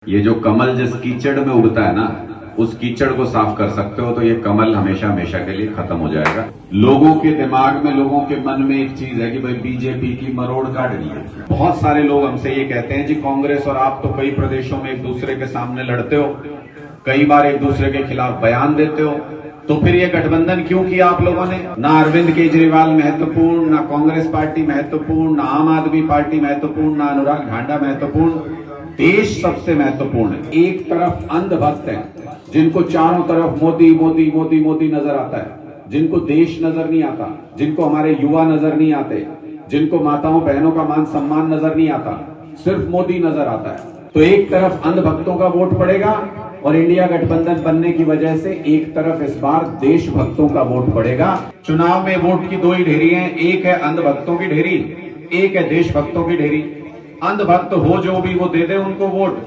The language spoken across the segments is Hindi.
ये जो कमल जिस कीचड़ में उगता है ना, उस कीचड़ को साफ कर सकते हो तो ये कमल हमेशा हमेशा के लिए खत्म हो जाएगा। लोगों के दिमाग में, लोगों के मन में एक चीज है कि भाई बीजेपी की मरोड़ काट रही है। बहुत सारे लोग हमसे ये कहते हैं जी कांग्रेस और आप तो कई प्रदेशों में एक दूसरे के सामने लड़ते हो, कई बार एक दूसरे के खिलाफ बयान देते हो, तो फिर ये गठबंधन क्यों किया आप लोगों ने? ना अरविंद केजरीवाल महत्वपूर्ण, ना कांग्रेस पार्टी महत्वपूर्ण, ना आम आदमी पार्टी महत्वपूर्ण, ना अनुराग ढांडा महत्वपूर्ण, देश सबसे महत्वपूर्ण है। एक तरफ अंधभक्त हैं जिनको चारों तरफ मोदी मोदी मोदी मोदी नजर आता है, जिनको देश नजर नहीं आता, जिनको हमारे युवा नजर नहीं आते, जिनको माताओं बहनों का मान सम्मान नजर नहीं आता, सिर्फ मोदी नजर आता है। तो एक तरफ अंधभक्तों का वोट पड़ेगा और इंडिया गठबंधन बनने की वजह से एक तरफ इस बार देशभक्तों का वोट पड़ेगा। चुनाव में वोट की दो ही ढेरी हैं, एक है अंधभक्तों की ढेरी, एक है देशभक्तों की ढेरी। अंधभक्त हो जो भी वो दे दे उनको वोट,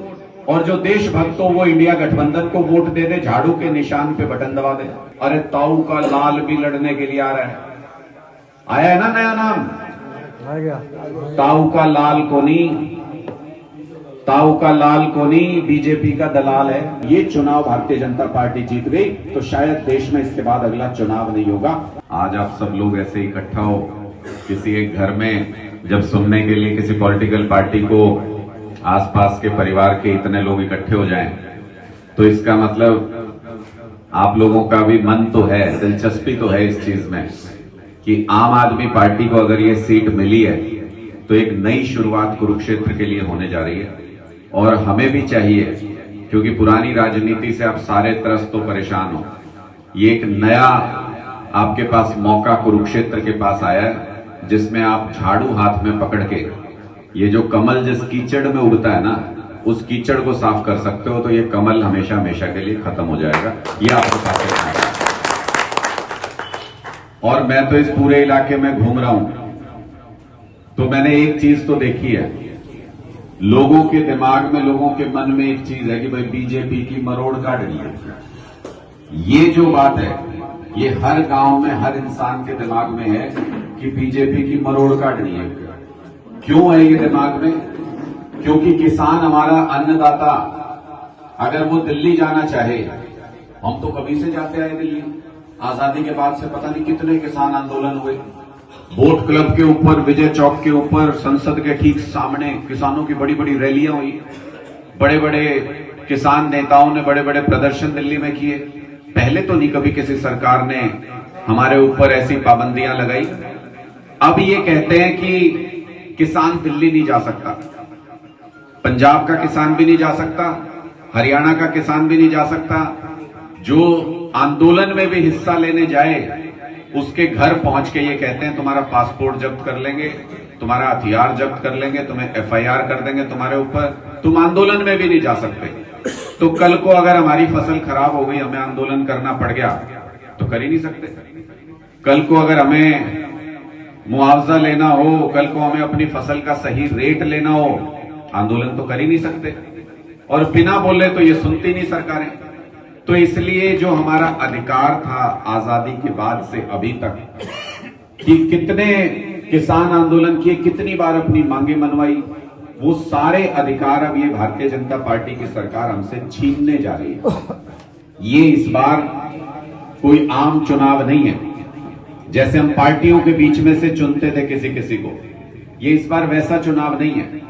और जो देशभक्त हो वो इंडिया गठबंधन को वोट दे दे, झाड़ू के निशान पे बटन दबा दे। अरे ताऊ का लाल भी लड़ने के लिए आ रहा है, आया है ना नया नाम, आ गया ताऊ का लाल कोनी, ताऊ का लाल कोनी बीजेपी का दलाल है। ये चुनाव भारतीय जनता पार्टी जीत गई तो शायद देश में इसके बाद अगला चुनाव नहीं होगा। आज आप सब लोग ऐसे इकट्ठा हो किसी एक घर में, जब सुनने के लिए किसी पॉलिटिकल पार्टी को आसपास के परिवार के इतने लोग इकट्ठे हो जाएं, तो इसका मतलब आप लोगों का भी मन तो है, दिलचस्पी तो है इस चीज में कि आम आदमी पार्टी को अगर ये सीट मिली है तो एक नई शुरुआत कुरुक्षेत्र के लिए होने जा रही है। और हमें भी चाहिए, क्योंकि पुरानी राजनीति से आप सारे त्रस्त तो परेशान हो, ये एक नया आपके पास मौका कुरुक्षेत्र के पास आया है जिसमें आप झाड़ू हाथ में पकड़ के ये जो कमल जिस कीचड़ में उगता है ना, उस कीचड़ को साफ कर सकते हो तो ये कमल हमेशा हमेशा के लिए खत्म हो जाएगा। ये आपके पास है। और मैं तो इस पूरे इलाके में घूम रहा हूं तो मैंने एक चीज तो देखी है, लोगों के दिमाग में, लोगों के मन में एक चीज है कि भाई बीजेपी की मरोड़ काट रही है। ये जो बात है ये हर गांव में, हर इंसान के दिमाग में है कि बीजेपी की मरोड़ काट रही है। क्यों है ये दिमाग में? क्योंकि किसान हमारा अन्नदाता, अगर वो दिल्ली जाना चाहे, हम तो कभी से जाते आए दिल्ली, आजादी के बाद से पता नहीं कितने किसान आंदोलन हुए, बोट क्लब के ऊपर, विजय चौक के ऊपर, संसद के ठीक सामने किसानों की बड़ी बड़ी रैलियां हुई, बड़े बड़े किसान नेताओं ने बड़े बड़े प्रदर्शन दिल्ली में किए। पहले तो नहीं कभी किसी सरकार ने हमारे ऊपर ऐसी पाबंदियां लगाई। अब ये कहते हैं कि किसान दिल्ली नहीं जा सकता, पंजाब का किसान भी नहीं जा सकता, हरियाणा का किसान भी नहीं जा सकता, जो आंदोलन में भी हिस्सा लेने जाए उसके घर पहुंच के ये कहते हैं तुम्हारा पासपोर्ट जब्त कर लेंगे, तुम्हारा हथियार जब्त कर लेंगे, तुम्हें एफआईआर कर देंगे तुम्हारे ऊपर, तुम आंदोलन में भी नहीं जा सकते। तो कल को अगर हमारी फसल खराब हो गई, हमें आंदोलन करना पड़ गया तो कर ही नहीं सकते। कल को अगर हमें मुआवजा लेना हो, कल को हमें अपनी फसल का सही रेट लेना हो, आंदोलन तो कर ही नहीं सकते। और बिना बोले तो ये सुनती नहीं सरकारें। तो इसलिए जो हमारा अधिकार था आजादी के बाद से अभी तक, कि कितने किसान आंदोलन किए, कितनी बार अपनी मांगे मनवाई, वो सारे अधिकार अब ये भारतीय जनता पार्टी की सरकार हमसे छीनने जा रही है। ये इस बार कोई आम चुनाव नहीं है, जैसे हम पार्टियों के बीच में से चुनते थे किसी किसी को, ये इस बार वैसा चुनाव नहीं है।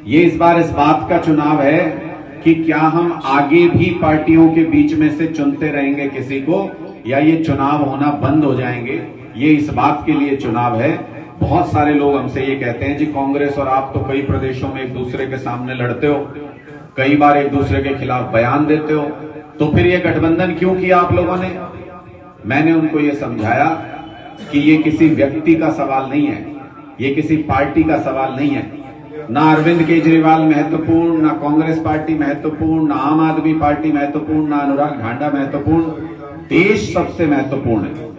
ये इस बार इस बात का चुनाव है कि क्या हम आगे भी पार्टियों के बीच में से चुनते रहेंगे किसी को, या ये चुनाव होना बंद हो जाएंगे। ये इस बात के लिए चुनाव है। बहुत सारे लोग हमसे ये कहते हैं जी कांग्रेस और आप तो कई प्रदेशों में एक दूसरे के सामने लड़ते हो, कई बार एक दूसरे के खिलाफ बयान देते हो, तो फिर ये गठबंधन क्यों किया आप लोगों ने? मैंने उनको ये समझाया कि ये किसी व्यक्ति का सवाल नहीं है, ये किसी पार्टी का सवाल नहीं है। ना अरविंद केजरीवाल महत्वपूर्ण, ना कांग्रेस पार्टी महत्वपूर्ण, ना आम आदमी पार्टी महत्वपूर्ण, ना अनुराग ढांडा महत्वपूर्ण, देश सबसे महत्वपूर्ण है।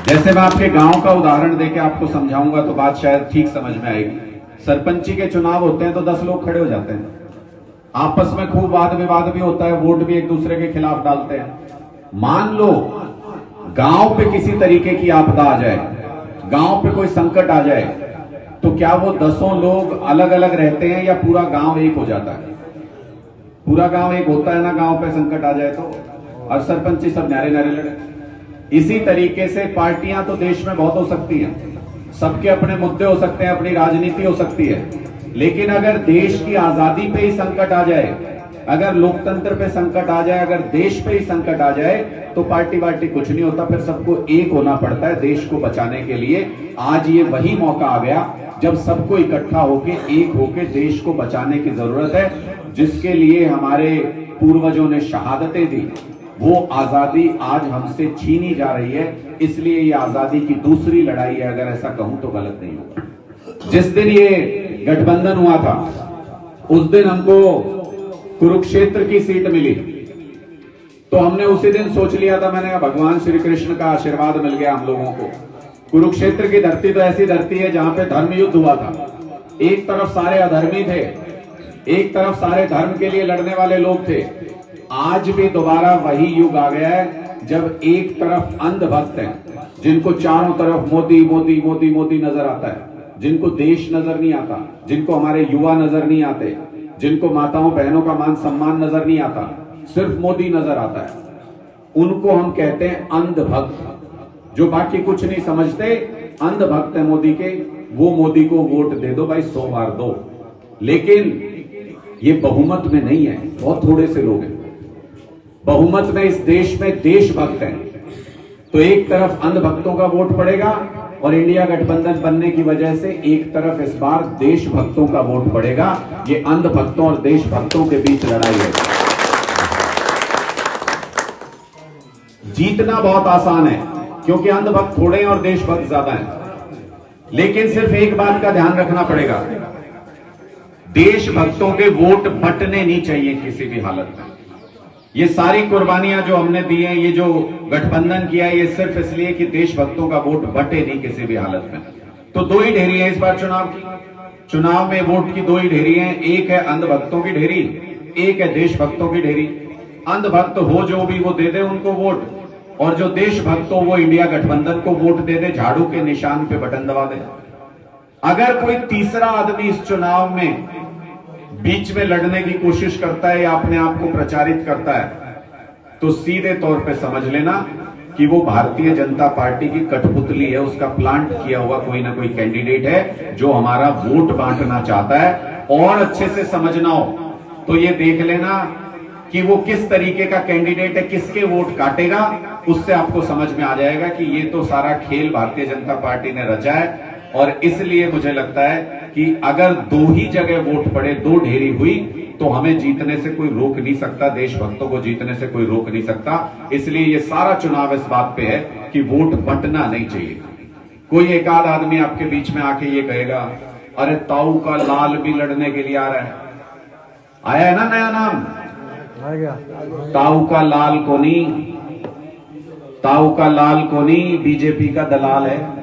जैसे मैं आपके गांव का उदाहरण देके आपको समझाऊंगा तो बात शायद ठीक समझ में आएगी। सरपंची के चुनाव होते हैं तो 10 लोग खड़े हो जाते हैं, आपस में खूब वाद विवाद भी होता है, वोट भी एक दूसरे के खिलाफ डालते हैं। मान लो गांव पे किसी तरीके की आपदा आ जाए, गांव पे कोई संकट आ जाए, तो क्या वो 10 लोग अलग अलग रहते हैं या पूरा गांव एक हो जाता है? पूरा गांव एक होता है ना, गांव पे संकट आ जाए तो। और सरपंची सब न्यारे न्यारे लड़े। इसी तरीके से पार्टियां तो देश में बहुत हो सकती हैं, सबके अपने मुद्दे हो सकते हैं, अपनी राजनीति हो सकती है, लेकिन अगर देश की आजादी पे ही संकट आ जाए, अगर लोकतंत्र पे संकट आ जाए, अगर देश पे ही संकट आ जाए, तो पार्टी वार्टी कुछ नहीं होता, फिर सबको एक होना पड़ता है देश को बचाने के लिए। आज ये वही मौका आ गया जब सबको इकट्ठा होके, एक होके देश को बचाने की जरूरत है, जिसके लिए हमारे पूर्वजों ने शहादतें दी। वो आजादी आज हमसे छीनी जा रही है, इसलिए ये आजादी की दूसरी लड़ाई है, अगर ऐसा कहूं तो गलत नहीं होगा। जिस दिन ये गठबंधन हुआ था, उस दिन हमको कुरुक्षेत्र की सीट मिली, तो हमने उसी दिन सोच लिया था, मैंने कहा भगवान श्री कृष्ण का आशीर्वाद मिल गया हम लोगों को। कुरुक्षेत्र की धरती तो ऐसी धरती है जहां पे धर्म युद्ध हुआ था। एक तरफ सारे अधर्मी थे, एक तरफ सारे धर्म के लिए लड़ने वाले लोग थे। आज भी दोबारा वही युग आ गया है जब एक तरफ अंधभक्त हैं, जिनको चारों तरफ मोदी मोदी मोदी मोदी नजर आता है, जिनको देश नजर नहीं आता, जिनको हमारे युवा नजर नहीं आते, जिनको माताओं बहनों का मान सम्मान नजर नहीं आता, सिर्फ मोदी नजर आता है। उनको हम कहते हैं अंधभक्त, जो बाकी कुछ नहीं समझते, अंधभक्त है मोदी के। वो मोदी को वोट दे दो भाई, 100 बार दो, लेकिन ये बहुमत में नहीं है, बहुत थोड़े से लोग हैं। बहुमत में इस देश में देशभक्त हैं। तो एक तरफ अंधभक्तों का वोट पड़ेगा और इंडिया गठबंधन बनने की वजह से एक तरफ इस बार देशभक्तों का वोट पड़ेगा। ये अंधभक्तों और देशभक्तों के बीच लड़ाई है। जीतना बहुत आसान है क्योंकि अंधभक्त थोड़े हैं और देशभक्त ज्यादा हैं, लेकिन सिर्फ एक बात का ध्यान रखना पड़ेगा, देशभक्तों के वोट बंटने नहीं चाहिए किसी भी हालत में। ये सारी कुर्बानियां जो हमने दी हैं, ये जो गठबंधन किया है, ये सिर्फ इसलिए कि देशभक्तों का वोट बटे नहीं किसी भी हालत में। तो दो ही ढेरी है इस बार चुनाव की। चुनाव में वोट की दो ही ढेरी है, एक है अंधभक्तों की ढेरी, एक है देशभक्तों की ढेरी। अंधभक्त हो जो भी वो दे दे उनको वोट, और जो देशभक्त हो वो इंडिया गठबंधन को वोट दे दे, झाड़ू के निशान पे बटन दबा दे। अगर कोई तीसरा आदमी इस चुनाव में बीच में लड़ने की कोशिश करता है या अपने आप को प्रचारित करता है, तो सीधे तौर पे समझ लेना कि वो भारतीय जनता पार्टी की कठपुतली है, उसका प्लांट किया हुआ कोई ना कोई कैंडिडेट है जो हमारा वोट बांटना चाहता है। और अच्छे से समझना हो तो ये देख लेना कि वो किस तरीके का कैंडिडेट है, किसके वोट काटेगा, उससे आपको समझ में आ जाएगा कि ये तो सारा खेल भारतीय जनता पार्टी ने रचा है। और इसलिए मुझे लगता है कि अगर दो ही जगह वोट पड़े, दो ढेरी हुई, तो हमें जीतने से कोई रोक नहीं सकता, देशभक्तों को जीतने से कोई रोक नहीं सकता। इसलिए ये सारा चुनाव इस बात पे है कि वोट बंटना नहीं चाहिए। कोई एक आध आदमी आपके बीच में आके ये कहेगा, अरे ताऊ का लाल भी लड़ने के लिए आ रहा है। आया है ना नया नाम, ताऊ का लाल कोनी, ताऊ का लाल कोनी बीजेपी का दलाल है।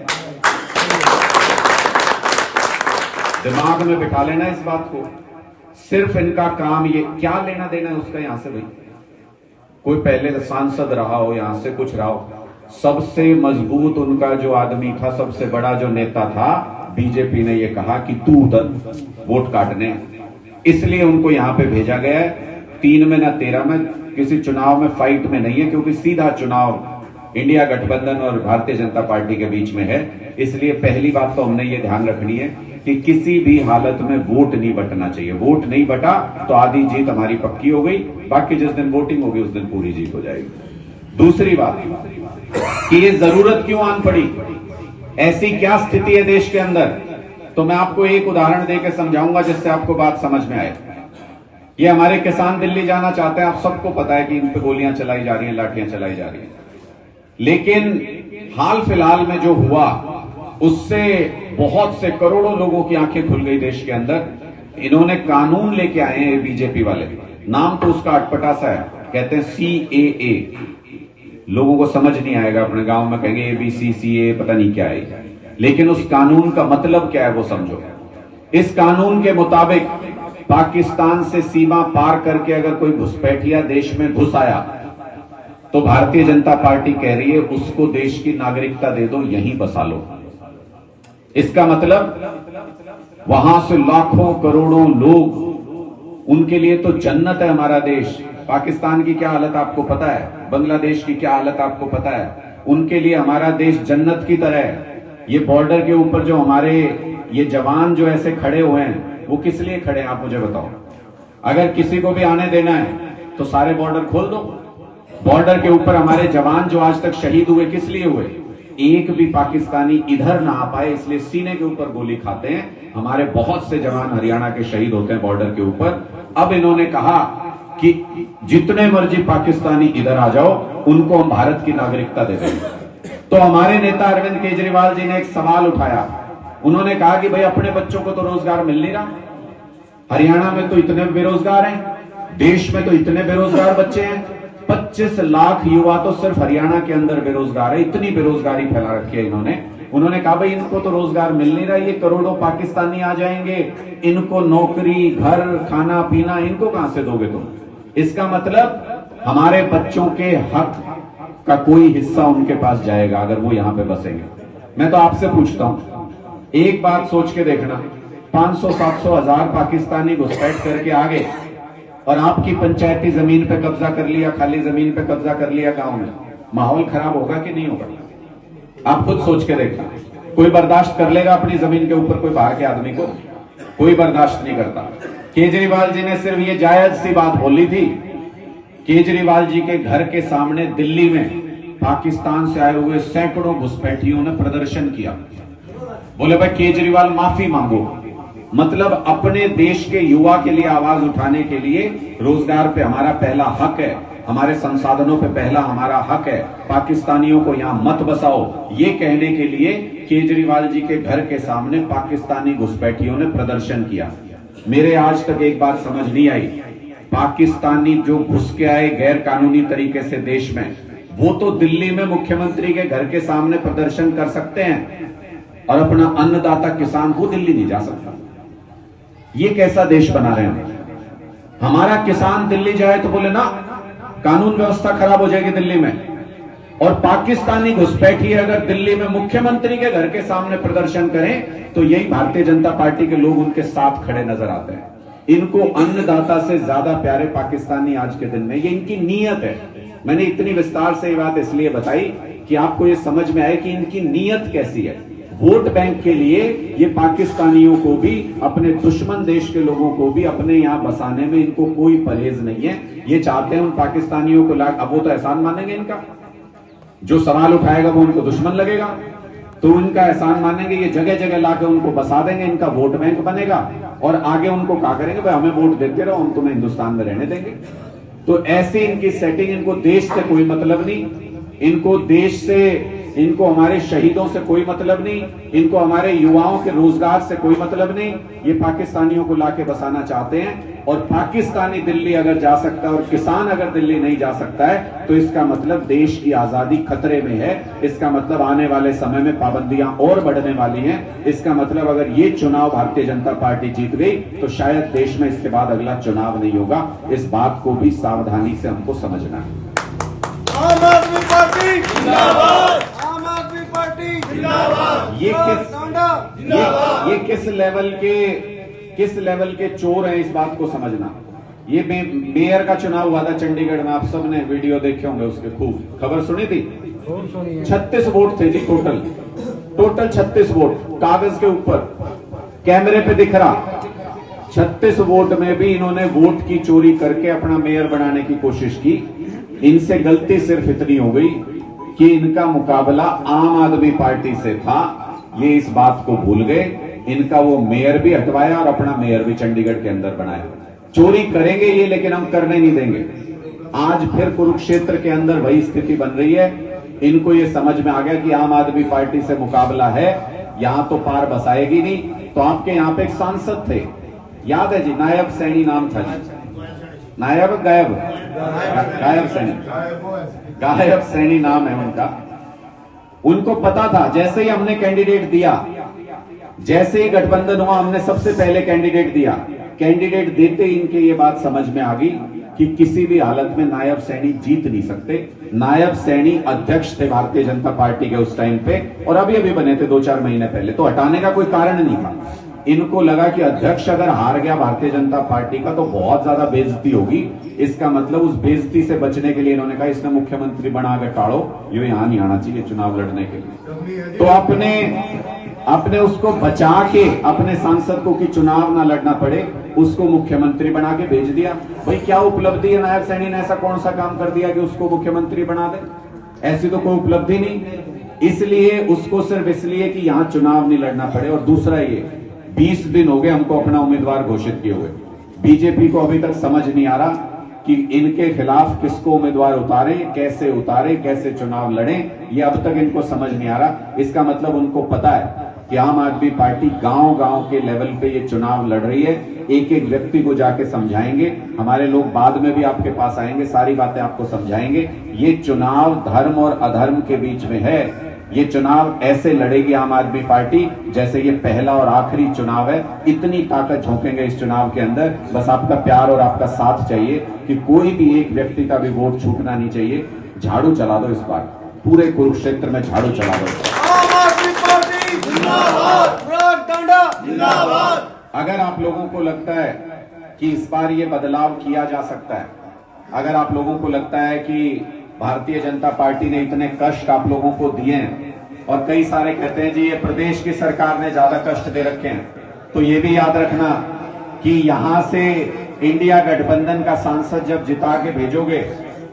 दिमाग में बिठा लेना इस बात को। सिर्फ इनका काम ये, क्या लेना देना है उसका यहां से भाई? कोई पहले सांसद रहा हो, यहां से कुछ रहा हो, सबसे मजबूत उनका जो आदमी था, सबसे बड़ा जो नेता था, बीजेपी ने ये कहा कि तू उधर वोट काटने, इसलिए उनको यहां पे भेजा गया है। 3 में ना 13 में, किसी चुनाव में फाइट में नहीं है, क्योंकि सीधा चुनाव इंडिया गठबंधन और भारतीय जनता पार्टी के बीच में है। इसलिए पहली बात तो हमने ये ध्यान रखनी है कि किसी भी हालत में वोट नहीं बटना चाहिए। वोट नहीं बटा तो आधी जीत हमारी पक्की हो गई, बाकी जिस दिन वोटिंग होगी उस दिन पूरी जीत हो जाएगी। दूसरी बात कि ये जरूरत क्यों आन पड़ी, ऐसी क्या स्थिति है देश के अंदर, तो मैं आपको एक उदाहरण देकर समझाऊंगा जिससे आपको बात समझ में आए। ये हमारे किसान दिल्ली जाना चाहते हैं, आप सबको पता है कि इन पे गोलियां चलाई जा रही हैं, लाठियां चलाई जा रही हैं, लेकिन हाल फिलहाल में जो हुआ उससे बहुत से करोड़ों लोगों की आंखें खुल गई देश के अंदर। इन्होंने कानून लेके आए हैं बीजेपी वाले, नाम तो उसका अटपटा सा है, कहते हैं CAA। लोगों को समझ नहीं आएगा, अपने गांव में कहेंगे ABC CA, पता नहीं क्या है, लेकिन उस कानून का मतलब क्या है वो समझो। इस कानून के मुताबिक पाकिस्तान से सीमा पार करके अगर कोई घुसपैठिया देश में घुस आया तो भारतीय जनता पार्टी कह रही है उसको देश की नागरिकता दे दो, यहीं बसा लो। इसका मतलब वहां से लाखों करोड़ों लोग, उनके लिए तो जन्नत है हमारा देश। पाकिस्तान की क्या हालत आपको पता है, बांग्लादेश की क्या हालत आपको पता है, उनके लिए हमारा देश जन्नत की तरह है। ये बॉर्डर के ऊपर जो हमारे ये जवान जो ऐसे खड़े हुए हैं, वो किस लिए खड़े हैं आप मुझे बताओ। अगर किसी को भी आने देना है तो सारे बॉर्डर खोल दो। बॉर्डर के ऊपर हमारे जवान जो आज तक शहीद हुए किस लिए हुए, एक भी पाकिस्तानी इधर ना आ पाए इसलिए सीने के ऊपर गोली खाते हैं। हमारे बहुत से जवान हरियाणा के शहीद होते हैं बॉर्डर के ऊपर। अब इन्होंने कहा कि जितने मर्जी पाकिस्तानी इधर आ जाओ, उनको हम भारत की नागरिकता दे देंगे। तो हमारे नेता अरविंद केजरीवाल जी ने एक सवाल उठाया। उन्होंने कहा कि भाई अपने बच्चों को तो रोजगार मिल नहीं रहा, हरियाणा में तो इतने बेरोजगार हैं, देश में तो इतने बेरोजगार बच्चे हैं, 25 लाख युवा तो सिर्फ हरियाणा के अंदर बेरोजगार है। इतनी बेरोजगारी फैला रखी है इन्होंने। उन्होंने कहा भाई इनको तो रोजगार मिल नहीं रहा, ये करोड़ों पाकिस्तानी आ जाएंगे, इनको नौकरी, घर, खाना पीना इनको कहां से दोगे तुम। इसका मतलब हमारे बच्चों के हक का कोई हिस्सा उनके पास जाएगा अगर वो यहां पे बसेंगे। मैं तो आपसे पूछता हूं, एक बात सोच के देखना, 500, 700, 1000 पाकिस्तानी घुसपैठ करके आ गए और आपकी पंचायती जमीन पे कब्जा कर लिया, खाली जमीन पे कब्जा कर लिया गांव में, माहौल खराब होगा कि नहीं होगा? आप खुद सोच के देखना। कोई बर्दाश्त कर लेगा अपनी जमीन के ऊपर कोई बाहर के आदमी को? कोई बर्दाश्त नहीं करता। केजरीवाल जी ने सिर्फ ये जायज सी बात बोली थी। केजरीवाल जी के घर के सामने दिल्ली में पाकिस्तान से आए हुए सैकड़ों घुसपैठियों ने प्रदर्शन किया। बोले भाई केजरीवाल माफी मांगो। मतलब अपने देश के युवा के लिए आवाज उठाने के लिए रोजगार पे हमारा पहला हक है, हमारे संसाधनों पे पहला हमारा हक है, पाकिस्तानियों को यहां मत बसाओ, ये कहने के लिए केजरीवाल जी के घर के सामने पाकिस्तानी घुसपैठियों ने प्रदर्शन किया। मेरे आज तक एक बात समझ नहीं आई, पाकिस्तानी जो घुस के आए गैर कानूनी तरीके से देश में, वो तो दिल्ली में मुख्यमंत्री के घर के सामने प्रदर्शन कर सकते हैं और अपना अन्नदाता किसान वो दिल्ली नहीं जा सकता। ये कैसा देश बना रहे हैं? हमारा किसान दिल्ली जाए तो बोले ना कानून व्यवस्था खराब हो जाएगी दिल्ली में, और पाकिस्तानी घुसपैठी अगर दिल्ली में मुख्यमंत्री के घर के सामने प्रदर्शन करें तो यही भारतीय जनता पार्टी के लोग उनके साथ खड़े नजर आते हैं। इनको अन्नदाता से ज्यादा प्यारे पाकिस्तानी आज के दिन में, ये इनकी नीयत है। मैंने इतनी विस्तार से ये बात इसलिए बताई कि आपको ये समझ में आए कि इनकी नीयत कैसी है। वोट बैंक के लिए ये पाकिस्तानियों को भी, अपने दुश्मन देश के लोगों को भी अपने यहां बसाने में इनको कोई परहेज नहीं है। ये चाहते हैं उन पाकिस्तानियों को अब वो तो एहसान मानेंगे इनका, जो सवाल उठाएगा वो उनको दुश्मन लगेगा, तो उनका एहसान मानेंगे, ये जगह जगह लाके उनको बसा देंगे, इनका वोट बैंक बनेगा और आगे उनको क्या करेंगे, भाई हमें वोट देते रहो, हम तुम्हें हिंदुस्तान में रहने देंगे। तो ऐसी इनकी सेटिंग, इनको देश से कोई मतलब नहीं, इनको देश से, इनको हमारे शहीदों से कोई मतलब नहीं, इनको हमारे युवाओं के रोजगार से कोई मतलब नहीं। ये पाकिस्तानियों को लाके बसाना चाहते हैं, और पाकिस्तानी दिल्ली अगर जा सकता है और किसान अगर दिल्ली नहीं जा सकता है तो इसका मतलब देश की आजादी खतरे में है। इसका मतलब आने वाले समय में पाबंदियां और बढ़ने वाली हैं। इसका मतलब अगर ये चुनाव भारतीय जनता पार्टी जीत गई तो शायद देश में इसके बाद अगला चुनाव नहीं होगा। इस बात को भी सावधानी से हमको समझना है। आम आदमी पार्टी जिंदाबाद, आम आदमी पार्टी जिंदाबाद। ये किस लेवल के चोर हैं, इस बात को समझना। ये मेयर का चुनाव हुआ था चंडीगढ़ में, आप सबने वीडियो देखे होंगे उसके, खूब खबर सुनी थी। 36 वोट थे जी, टोटल 36 वोट कागज के ऊपर, कैमरे पे दिख रहा। 36 वोट में भी इन्होंने वोट की चोरी करके अपना मेयर बनाने की कोशिश की। इनसे गलती सिर्फ इतनी हो गई कि इनका मुकाबला आम आदमी पार्टी से था, ये इस बात को भूल गए। इनका वो मेयर भी हटवाया और अपना मेयर भी चंडीगढ़ के अंदर बनाया। चोरी करेंगे ये, लेकिन हम करने नहीं देंगे। आज फिर कुरुक्षेत्र के अंदर वही स्थिति बन रही है। इनको ये समझ में आ गया कि आम आदमी पार्टी से मुकाबला है, यहां तो पार बसाएगी नहीं। तो आपके यहां पे एक सांसद थे, याद है जी, नायब सैनी नाम था जी, नायब गायब सैनी नाम है उनका। उनको पता था, जैसे ही हमने कैंडिडेट दिया, जैसे ही गठबंधन हुआ, हमने सबसे पहले कैंडिडेट दिया। कैंडिडेट देते ही इनके ये बात समझ में आ गई कि किसी भी हालत में नायब सैनी जीत नहीं सकते। नायब सैनी अध्यक्ष थे भारतीय जनता पार्टी के उस टाइम पे, और अभी बने थे 2-4 महीने पहले, तो हटाने का कोई कारण नहीं था। इनको लगा कि अध्यक्ष अगर हार गया भारतीय जनता पार्टी का तो बहुत ज्यादा बेइज्जती होगी, इसका मतलब उस बेइज्जती से बचने के लिए इन्होंने कहा इसने मुख्यमंत्री बना के टाड़ो, ये यहां नहीं आना चाहिए चुनाव लड़ने के लिए। तो अपने उसको बचा के, अपने सांसद को कि चुनाव ना लड़ना पड़े, उसको मुख्यमंत्री बना के भेज दिया। भाई क्या उपलब्धि है नायब सैनी ने, ऐसा कौन सा काम कर दिया कि उसको मुख्यमंत्री बना दे? ऐसी तो कोई उपलब्धि नहीं। इसलिए उसको सिर्फ इसलिए कि यहां चुनाव नहीं लड़ना पड़े। और दूसरा ये 20 दिन हो गए हमको अपना उम्मीदवार घोषित किए हुए, बीजेपी को अभी तक समझ नहीं आ रहा कि इनके खिलाफ किसको उम्मीदवार उतारे, कैसे चुनाव लड़ें, ये अब तक इनको समझ नहीं आ रहा। इसका मतलब उनको पता है कि आम आदमी पार्टी गांव-गांव के लेवल पे ये चुनाव लड़ रही है। एक एक व्यक्ति को जाके समझाएंगे, हमारे लोग बाद में भी आपके पास आएंगे, सारी बातें आपको समझाएंगे। ये चुनाव धर्म और अधर्म के बीच में है। ये चुनाव ऐसे लड़ेगी आम आदमी पार्टी जैसे ये पहला और आखिरी चुनाव है। इतनी ताकत झोंकेंगे इस चुनाव के अंदर। बस आपका प्यार और आपका साथ चाहिए कि कोई भी एक व्यक्ति का भी वोट छूटना नहीं चाहिए। झाड़ू चला दो इस बार, पूरे कुरुक्षेत्र में झाड़ू चला दो। आम आदमी पार्टी जिंदाबाद, राग डांडा जिंदाबाद। अगर आप लोगों को लगता है कि इस बार ये बदलाव किया जा सकता है, अगर आप लोगों को लगता है कि भारतीय जनता पार्टी ने इतने कष्ट आप लोगों को दिए हैं, और कई सारे कहते हैं जी ये प्रदेश की सरकार ने ज्यादा कष्ट दे रखे हैं, तो ये भी याद रखना कि यहां से इंडिया गठबंधन का सांसद जब जिता के भेजोगे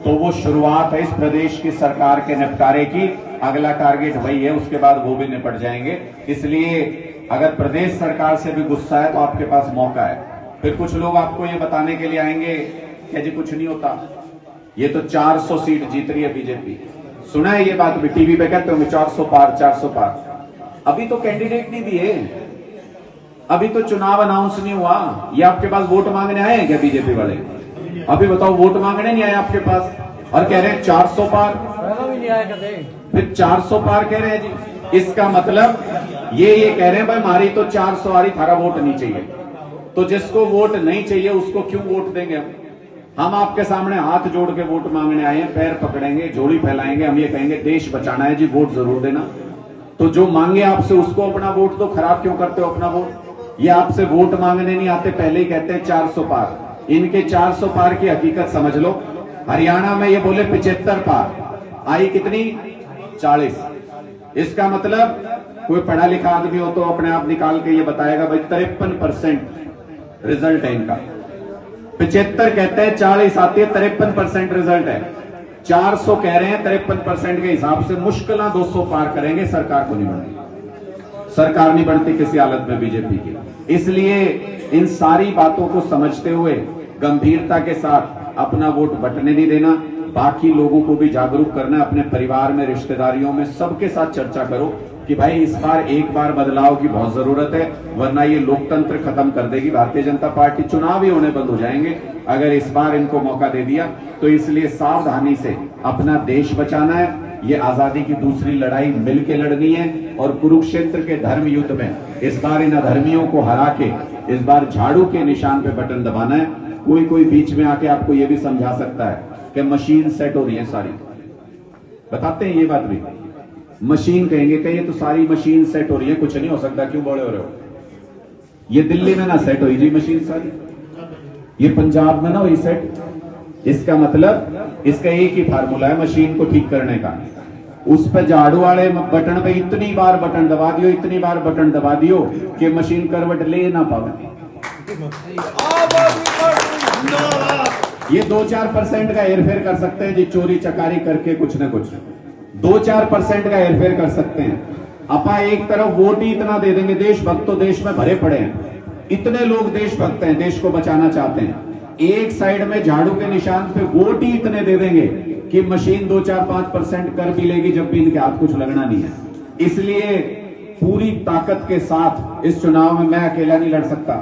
तो वो शुरुआत है इस प्रदेश की सरकार के निपटारे की। अगला टारगेट वही है, उसके बाद वो भी निपट जाएंगे। इसलिए अगर प्रदेश सरकार से भी गुस्सा है तो आपके पास मौका है। फिर कुछ लोग आपको ये बताने के लिए आएंगे कि जी कुछ नहीं होता, ये तो 400 सीट जीत रही है बीजेपी। सुना है ये बात भी, टीवी पे कहते होंगे 400 पार 400 पार। अभी तो कैंडिडेट नहीं दिए, अभी तो चुनाव अनाउंस नहीं हुआ। ये आपके पास वोट मांगने आए हैं क्या बीजेपी वाले? अभी बताओ, वोट मांगने नहीं आए आपके पास और कह रहे हैं 400 पार। पहला भी नहीं आया कदे, फिर 400 पार कह रहे हैं जी। इसका मतलब ये कह रहे हैं भाई हमारी तो 400 आ रही, थारा वोट नहीं चाहिए। तो जिसको वोट नहीं चाहिए उसको क्यों वोट देंगे हम आपके सामने हाथ जोड़ के वोट मांगने आए हैं, पैर पकड़ेंगे, जोड़ी फैलाएंगे, हम ये कहेंगे देश बचाना है जी, वोट जरूर देना। तो जो मांगे आपसे उसको अपना वोट दो, खराब क्यों करते हो अपना वोट? ये आपसे वोट मांगने नहीं आते, पहले ही कहते हैं 400 पार। इनके 400 पार की हकीकत समझ लो। हरियाणा में ये बोले 75 पार, आई कितनी? 40। इसका मतलब कोई पढ़ा लिखा आदमी हो तो अपने आप निकाल के ये बताएगा भाई 53% रिजल्ट है इनका। 75 कहते हैं, 40 आती है, 53% रिजल्ट है। 400 कह रहे हैं, 53% के हिसाब से मुश्किल 200 पार करेंगे। सरकार को नहीं बनती, सरकार नहीं बनती किसी हालत में बीजेपी की। इसलिए इन सारी बातों को समझते हुए गंभीरता के साथ अपना वोट बटने नहीं देना। बाकी लोगों को भी जागरूक करना है, अपने परिवार में, रिश्तेदारियों में, सबके साथ चर्चा करो कि भाई इस बार एक बार बदलाव की बहुत जरूरत है, वरना ये लोकतंत्र खत्म कर देगी भारतीय जनता पार्टी। चुनाव ही होने बंद हो जाएंगे अगर इस बार इनको मौका दे दिया तो। इसलिए सावधानी से अपना देश बचाना है। ये आजादी की दूसरी लड़ाई मिलकर लड़नी है, और कुरुक्षेत्र के धर्म युद्ध में इस बार इन अधर्मियों को हरा के इस बार झाड़ू के निशान पे बटन दबाना है। कोई बीच में आके आपको ये भी समझा सकता है कि मशीन सेट हो रही है सारी, बताते हैं ये बात भी। मशीन कहेंगे कि ये तो सारी मशीन सेट हो रही है, कुछ नहीं हो सकता, क्यों बोले हो रहे हो? ये दिल्ली में ना सेट हुई जी मशीन सारी, ये पंजाब में ना हुई सेट। इसका मतलब इसका एक ही फार्मूला है मशीन को ठीक करने का। उस पे झाड़ू वाले बटन पे इतनी बार बटन दबा दियो, इतनी बार बटन दबा दियो कि मशीन करवट ले ना पावे। ये 2-4% का हेरफेर कर सकते हैं जी, चोरी चकारी करके कुछ न कुछ 2-4% का हेरफेर कर सकते हैं। अपा एक तरफ वोट ही इतना दे देंगे, देशभक्त तो देश में भरे पड़े हैं, इतने लोग देशभक्त हैं, देश को बचाना चाहते हैं। एक साइड में झाड़ू के निशान पे वोट ही इतने दे देंगे कि मशीन 2-4-5% कर भी लेगी, जब भी इनके हाथ कुछ लगना नहीं है। इसलिए पूरी ताकत के साथ इस चुनाव में मैं अकेला नहीं लड़ सकता,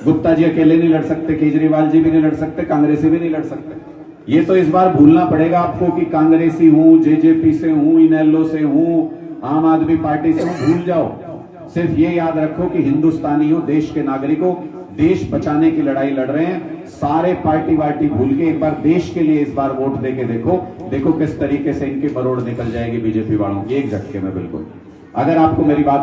गुप्ता जी अकेले नहीं लड़ सकते, केजरीवाल जी भी नहीं लड़ सकते, कांग्रेसी भी नहीं लड़ सकते। ये तो इस बार भूलना पड़ेगा आपको कि कांग्रेसी हूं, जेजेपी से हूं, इनेलो से हूं, आम आदमी पार्टी से हूं, भूल जाओ। सिर्फ ये याद रखो कि हिंदुस्तानी हो, देश के नागरिक हो, देश बचाने की लड़ाई लड़ रहे हैं। सारे पार्टी वार्टी भूल के एक बार देश के लिए इस बार वोट देके देखो किस तरीके से इनकी मरोड़ निकल जाएगी बीजेपी वालों की, एक झटके में बिल्कुल। अगर आपको मेरी बात